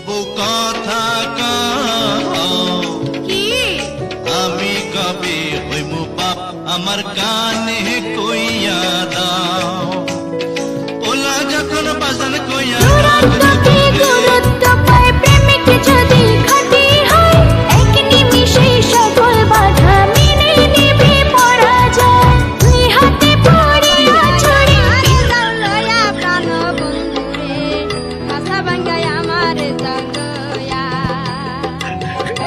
বউ কথা কও কি আমি কবে হইমু বাপ আমার কানে কইয়া দাও ওলা যখন বাজান কইয়া দূরত্বকে গুরুত্ব পায় প্রেমিক যদি খাঁটি হয় এক নিমিষে সকল বাধা মেনে নেবে পরাজয় দুই হাতে পড়িয়া ছড়ি জাল লয়া প্রাণ বন্ধুরে কাছা ভাঙ্গায় আমার জাল লয়া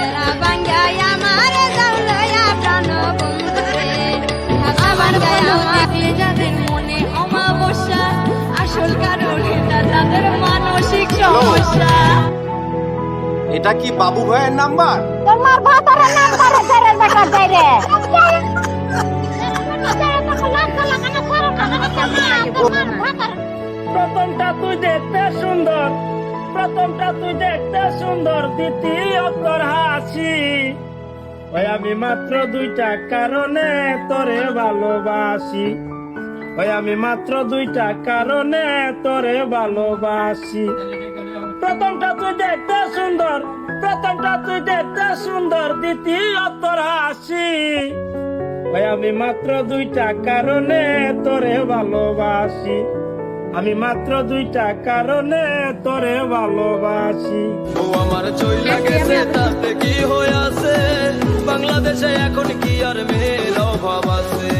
এরা ভাঙ্গায় আমার জাল লয়া প্রাণ বন্ধুরে কাছা ভাঙ্গায় আমার যাদের মনে অমাবস্যা আসল কারণ এটা তাদের মানসিক সমস্যা। এটা কি বাবু ভাইয়ের নাম্বার? তোমার ভাতারের নাম্বারে ছেড়ে দেখা যায় রে প্রথমটা তুই দেখতে সুন্দর, প্রথমটা তুই দেখতে সুন্দর, দ্বিতীয় তোর হাসি। ওই আমি মাত্র দুইটা কারণে তোরে ভালোবাসি, ওই আমি মাত্র দুইটা কারণে তোরে ভালোবাসি। প্রথমটা তুই দেখতে সুন্দর, প্রথমটা তুই দেখতে সুন্দর, দ্বিতীয় তোর হাসি। ওই আমি মাত্র দুইটা কারণে তোরে ভালোবাসি, আমি মাত্র দুইটা কারণে তোরে ভালোবাসি। ও আমার চইলা গেছে তাতে কি হইয়াছে, বাংলাদেশে এখন কি আর মেয়ের অভাব আছে।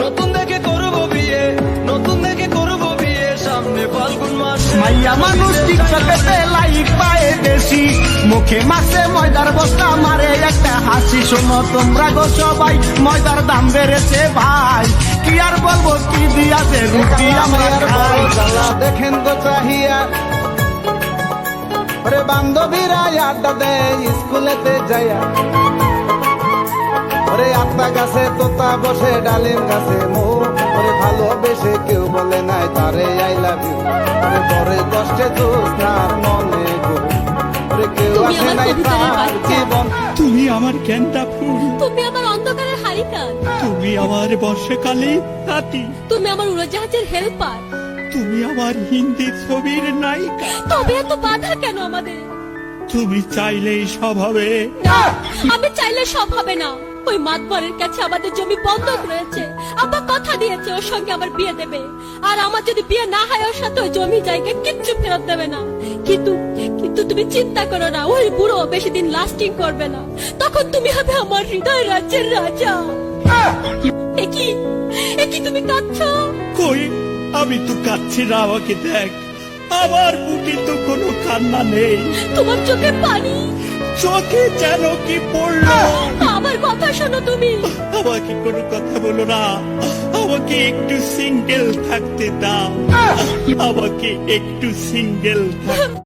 নতুন দেখে করব বিয়ে, নতুন দেখে করব বিয়ে, সামনে ফাল্গুন মাসে মাইয়া মানুষ টিকটকেতে লাইক পায় বেশি, মুখে মাসে ময়দার বস্তা মারে একটা হাসি। শোনো তোমরা গো সবাই, ময়দার দাম বেড়েছে ভাই, কি আর বলবো কি দিয়াছে রুটি আমরা খাই। দেখেন তো চাহিয়া ওরে বান্ধবীরা আড্ডা দেয় স্কুলেতে যাইয়া, ওরে আত্মা গাছে তোতা বসে ডালিম গাছে মো, ওরে ভালোবেসে কেউ বলে নাই তারে আই লাভ ইউ, ওরে বড় কষ্টে জোৎস্নার মনে গো, ওরে কেউ আসে নাই তার জীবন। তুমি আমার গেন্দা ফুল, তুমি আমার অন্ধকারের হারিকা, তুমি আমার বর্ষাকালে হাতি, তুমি আমার উড়োজাহাজের হেল্পার। তুমি আমার হিন্দি ছবির নায়িকা। তবে এত বাধা কেন আমাদের? তুমি চাইলেই সব হবে। না, আমি চাইলে সব হবে না। ওই মাতবরের কাছে আমাদের জমি বন্ধক রয়েছে, আব্বা কথা দিয়েছে ওর সঙ্গে আমার বিয়ে দেবে, আর আমার যদি বিয়ে না হয় ওর সাথে ওই জমি জায়গা কিচ্ছু ফেরত দেবে না। কিন্তু কিন্তু তুমি চিন্তা করো না, ওই বুড়ো বেশি দিন লাস্টিং করবে না, তখন তুমি হবে আমার হৃদয় রাজ্যের রাজা। একই একই তুমি কাঁদছো? কই, আমি তো কাচ্ছি না, আমাকে দেখ, আমার বুকে তো কোনো কান্না নেই, তোমার চোখে পানি, চোখে যেন কি পড়লো। আমার কথা শোনো তুমি। আমাকে কোনো কথা বলো না, আমাকে একটু সিঙ্গেল থাকতে দাও, আমাকে একটু সিঙ্গেল থাকতে